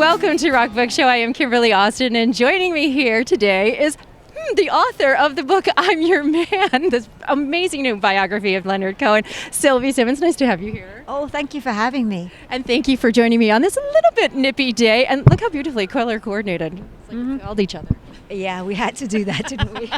welcome to Rock Book Show. I am Kimberly Austin, and joining me here today is the author of the book, I'm Your Man, this amazing new biography of Leonard Cohen, Sylvie Simmons. Nice to have you here. Oh, thank you for having me. And thank you for joining me on this little bit nippy day. And look how beautifully color coordinated. It's like we called each other. Yeah, we had to do that, didn't we?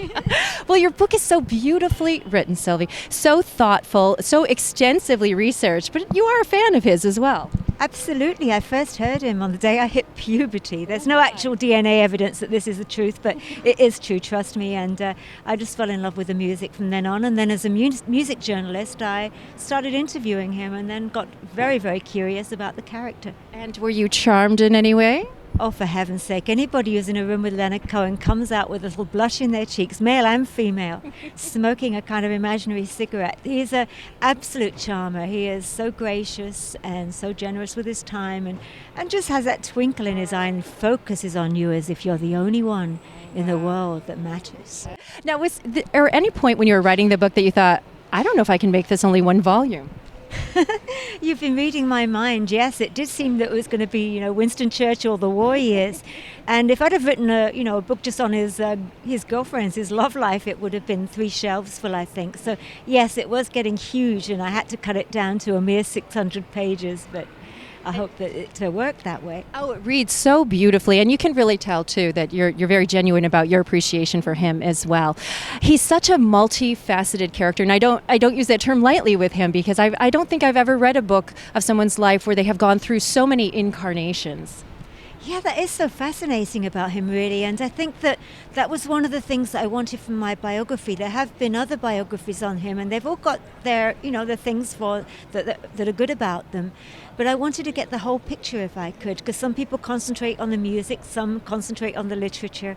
Well, your book is so beautifully written, Sylvie, so thoughtful, so extensively researched, but you are a fan of his as well. Absolutely. I first heard him on the day I hit puberty. There's no actual DNA evidence that this is the truth, but it is true, trust me. And I just fell in love with the music from then on. And then as a music journalist, I started interviewing him and then got very, very curious about the character. And were you charmed in any way? Oh, for heaven's sake, anybody who's in a room with Leonard Cohen comes out with a little blush in their cheeks, male and female, smoking a kind of imaginary cigarette. He's an absolute charmer. He is so gracious and so generous with his time and just has that twinkle in his eye and focuses on you as if you're the only one in the world that matters. Now, was there any point when you were writing the book that you thought, I don't know if I can make this only one volume? You've been reading my mind. Yes, it did seem that it was going to be, Winston Churchill, the war years. And if I'd have written a book just on his girlfriends, his love life, it would have been 3 shelves full, I think. So yes, it was getting huge, and I had to cut it down to a mere 600 pages. But I hope that it worked that way. Oh, it reads so beautifully, and you can really tell too that you're very genuine about your appreciation for him as well. He's such a multifaceted character, and I don't use that term lightly with him because I don't think I've ever read a book of someone's life where they have gone through so many incarnations. Yeah, that is so fascinating about him, really. And I think that was one of the things that I wanted from my biography. There have been other biographies on him, and they've all got their, the things that are good about them. But I wanted to get the whole picture if I could, because some people concentrate on the music, some concentrate on the literature.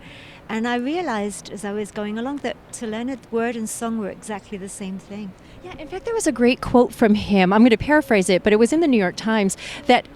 And I realized as I was going along that to Leonard, word and song were exactly the same thing. Yeah, in fact, there was a great quote from him. I'm going to paraphrase it, but it was in the New York Times that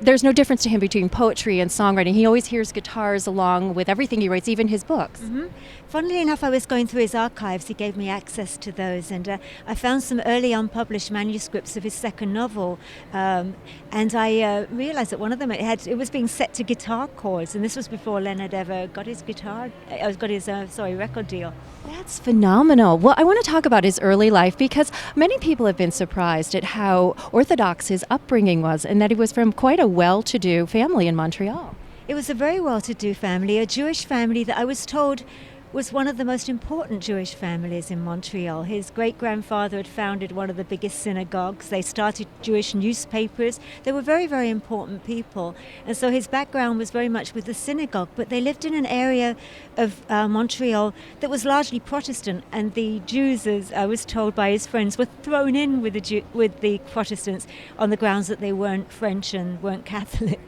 there's no difference to him between poetry and songwriting. He always hears guitars along with everything he writes, even his books. Mm-hmm. Funnily enough, I was going through his archives. He gave me access to those, and I found some early unpublished manuscripts of his second novel, and I realized that one of them, it was being set to guitar chords, and this was before Leonard ever got his record deal. That's phenomenal. Well, I want to talk about his early life because many people have been surprised at how orthodox his upbringing was and that he was from quite a well-to-do family in Montreal. It was a very well-to-do family, a Jewish family that I was told was one of the most important Jewish families in Montreal. His great-grandfather had founded one of the biggest synagogues. They started Jewish newspapers. They were very, very important people. And so his background was very much with the synagogue, but they lived in an area of Montreal that was largely Protestant, and the Jews, as I was told by his friends, were thrown in with the Protestants on the grounds that they weren't French and weren't Catholic.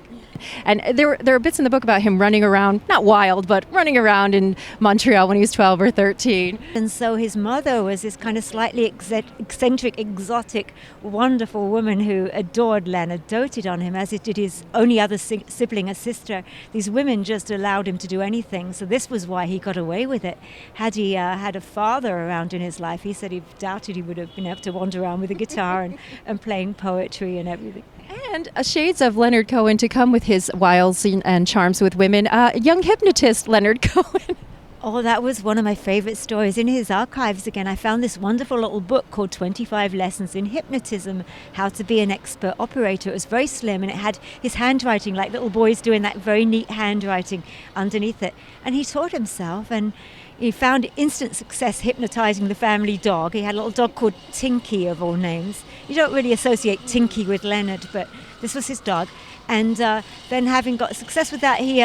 And there are bits in the book about him running around, not wild, but running around in Montreal when he was 12 or 13. And so his mother was this kind of slightly eccentric, exotic, wonderful woman who adored Leonard, doted on him, as did his only other sibling, a sister. These women just allowed him to do anything. So this was why he got away with it. Had he had a father around in his life, he said he doubted he would have been able to wander around with a guitar and playing poetry and everything. And shades of Leonard Cohen to come with his wiles and charms with women. Young hypnotist Leonard Cohen. Oh, that was one of my favorite stories. In his archives again, I found this wonderful little book called 25 Lessons in Hypnotism, How to Be an Expert Operator. It was very slim, and it had his handwriting, like little boys doing that very neat handwriting underneath it. And he taught himself, and he found instant success hypnotizing the family dog. He had a little dog called Tinky, of all names. You don't really associate Tinky with Leonard, but this was his dog. And then having got success with that, he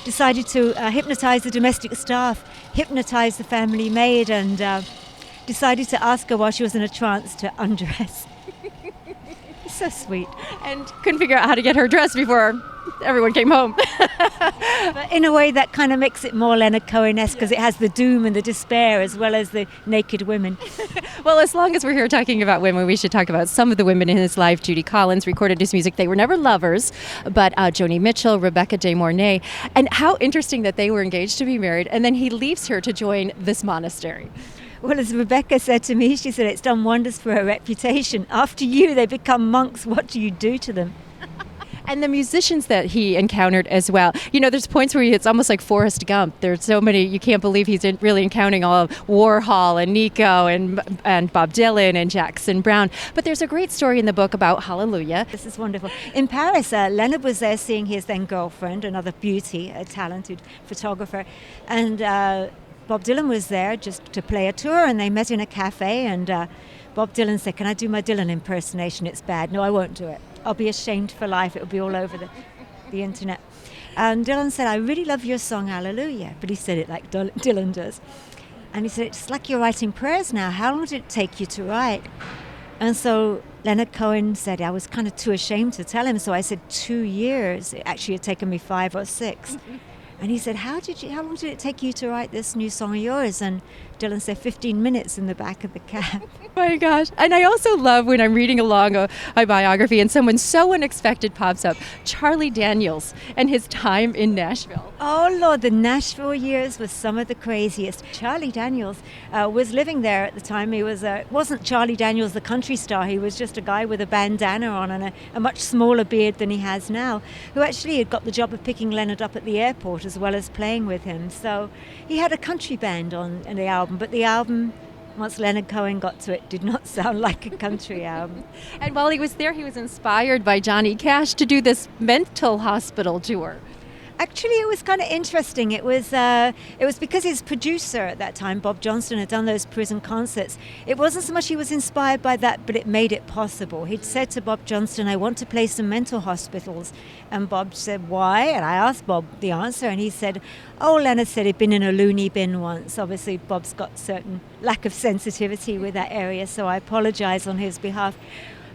decided to hypnotize the domestic staff, hypnotize the family maid, and decided to ask her while she was in a trance to undress. So sweet. And couldn't figure out how to get her dressed before everyone came home. But in a way that kind of makes it more Leonard Cohen-esque because it has the doom and the despair as well as the naked women. Well, as long as we're here talking about women, we should talk about some of the women in his life. Judy Collins recorded his music. They were never lovers, but Joni Mitchell, Rebecca De Mornay. And how interesting that they were engaged to be married, and then he leaves her to join this monastery. Well, as Rebecca said to me, she said, it's done wonders for her reputation. After you, they become monks. What do you do to them? And the musicians that he encountered as well. You know, there's points where it's almost like Forrest Gump. There's so many, you can't believe he's really encountering all of Warhol and Nico and Bob Dylan and Jackson Brown. But there's a great story in the book about Hallelujah. This is wonderful. In Paris, Leonard was there seeing his then girlfriend, another beauty, a talented photographer, and Bob Dylan was there just to play a tour, and they met in a cafe, and Bob Dylan said, "Can I do my Dylan impersonation? It's bad." "No, I won't do it. I'll be ashamed for life. It'll be all over the internet." And Dylan said, "I really love your song, Hallelujah." But he said it like Dylan does. And he said, "It's like you're writing prayers now. How long did it take you to write?" And so Leonard Cohen said, I was kind of too ashamed to tell him. So I said 2 years. It actually had taken me 5 or 6. And he said, how long did it take you to write this new song of yours? And Dylan said 15 minutes in the back of the cab. Oh my gosh. And I also love when I'm reading along a biography and someone so unexpected pops up, Charlie Daniels and his time in Nashville. Oh, Lord, the Nashville years was some of the craziest. Charlie Daniels was living there at the time. He wasn't Charlie Daniels, the country star. He was just a guy with a bandana on and a much smaller beard than he has now, who actually had got the job of picking Leonard up at the airport as well as playing with him. So he had a country band on the album, but the album, once Leonard Cohen got to it, did not sound like a country album. And while he was there, he was inspired by Johnny Cash to do this mental hospital tour. Actually, it was kind of interesting. It was because his producer at that time, Bob Johnston, had done those prison concerts. It wasn't so much he was inspired by that, but it made it possible. He'd said to Bob Johnston, "I want to play some mental hospitals." And Bob said, "Why?" And I asked Bob the answer, and he said, "Oh, Leonard said he'd been in a loony bin once." Obviously, Bob's got certain lack of sensitivity with that area, so I apologize on his behalf.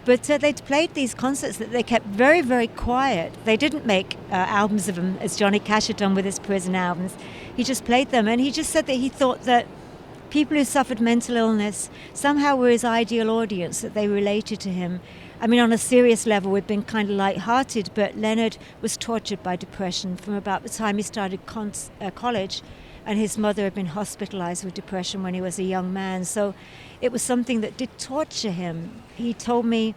But they'd played these concerts that they kept very, very quiet. They didn't make albums of them as Johnny Cash had done with his prison albums. He just played them, and he just said that he thought that people who suffered mental illness somehow were his ideal audience, that they related to him. I mean, on a serious level, we've been kind of light-hearted, but Leonard was tortured by depression from about the time he started college, and his mother had been hospitalized with depression when he was a young man. So it was something that did torture him. He told me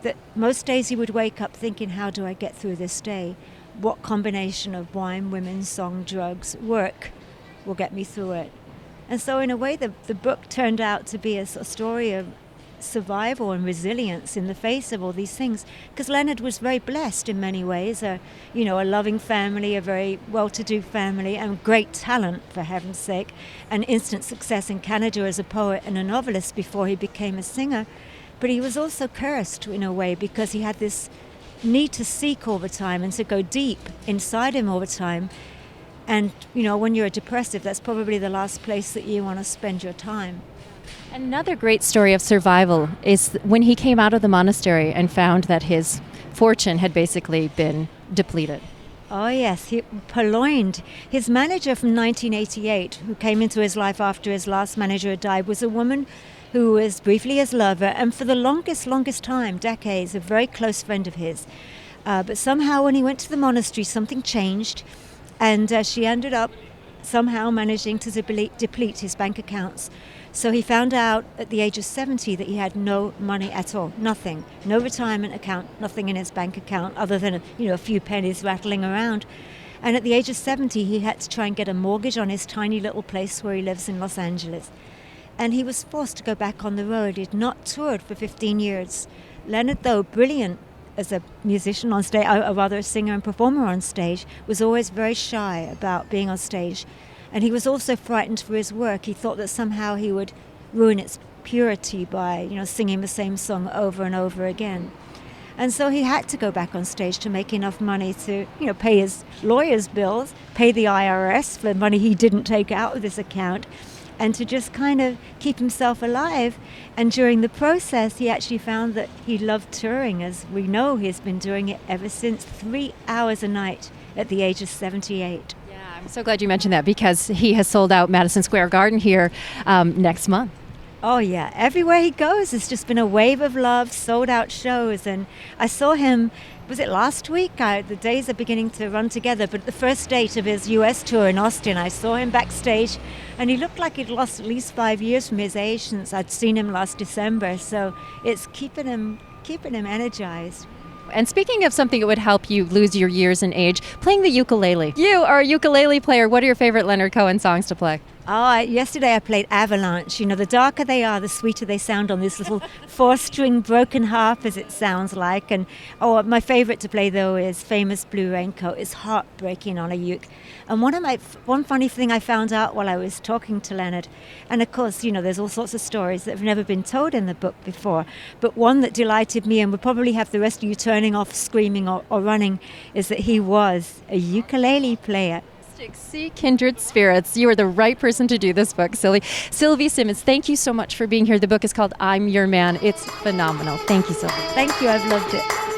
that most days he would wake up thinking, how do I get through this day? What combination of wine, women, song, drugs, work will get me through it? And so in a way, the book turned out to be a story of survival and resilience in the face of all these things, because Leonard was very blessed in many ways, a loving family, a very well-to-do family, and great talent, for heaven's sake, and instant success in Canada as a poet and a novelist before he became a singer. But he was also cursed in a way, because he had this need to seek all the time and to go deep inside him all the time. And when you're a depressive, that's probably the last place that you want to spend your time. Another great story of survival is when he came out of the monastery and found that his fortune had basically been depleted. Oh yes, he purloined. His manager from 1988, who came into his life after his last manager had died, was a woman who was briefly his lover, and for the longest time, decades, a very close friend of his. But somehow when he went to the monastery, something changed, and she ended up somehow managing to deplete his bank accounts. So he found out at the age of 70 that he had no money at all, nothing, no retirement account, nothing in his bank account other than a few pennies rattling around. And at the age of 70, he had to try and get a mortgage on his tiny little place where he lives in Los Angeles. And he was forced to go back on the road. He had not toured for 15 years. Leonard, though brilliant as a musician on stage, or rather a singer and performer on stage, was always very shy about being on stage. And he was also frightened for his work. He thought that somehow he would ruin its purity by, singing the same song over and over again. And so he had to go back on stage to make enough money to, pay his lawyer's bills, pay the IRS for money he didn't take out of this account, and to just kind of keep himself alive. And during the process, he actually found that he loved touring. As we know, he's been doing it ever since, 3 hours a night at the age of 78. I'm so glad you mentioned that, because he has sold out Madison Square Garden here next month. Oh yeah, everywhere he goes, it's just been a wave of love, sold out shows. And I saw him, was it last week? The days are beginning to run together, but the first date of his US tour in Austin, I saw him backstage, and he looked like he'd lost at least 5 years from his age since I'd seen him last December. So it's keeping him energized. And speaking of something that would help you lose your years and age, playing the ukulele. You are a ukulele player. What are your favorite Leonard Cohen songs to play? Yesterday I played Avalanche. You know, the darker they are, the sweeter they sound on this little four-string broken harp, as it sounds like. And my favorite to play though is Famous Blue Raincoat. It's heartbreaking on a uke. And one funny thing I found out while I was talking to Leonard, and of course, you know, there's all sorts of stories that have never been told in the book before, but one that delighted me and would probably have the rest of you turning off, screaming or running, is that he was a ukulele player. See kindred spirits. You are the right person to do this book, Sylvie. Sylvie Simmons, thank you so much for being here. The book is called I'm Your Man. It's phenomenal. Thank you, Sylvie. Thank you. I've loved it.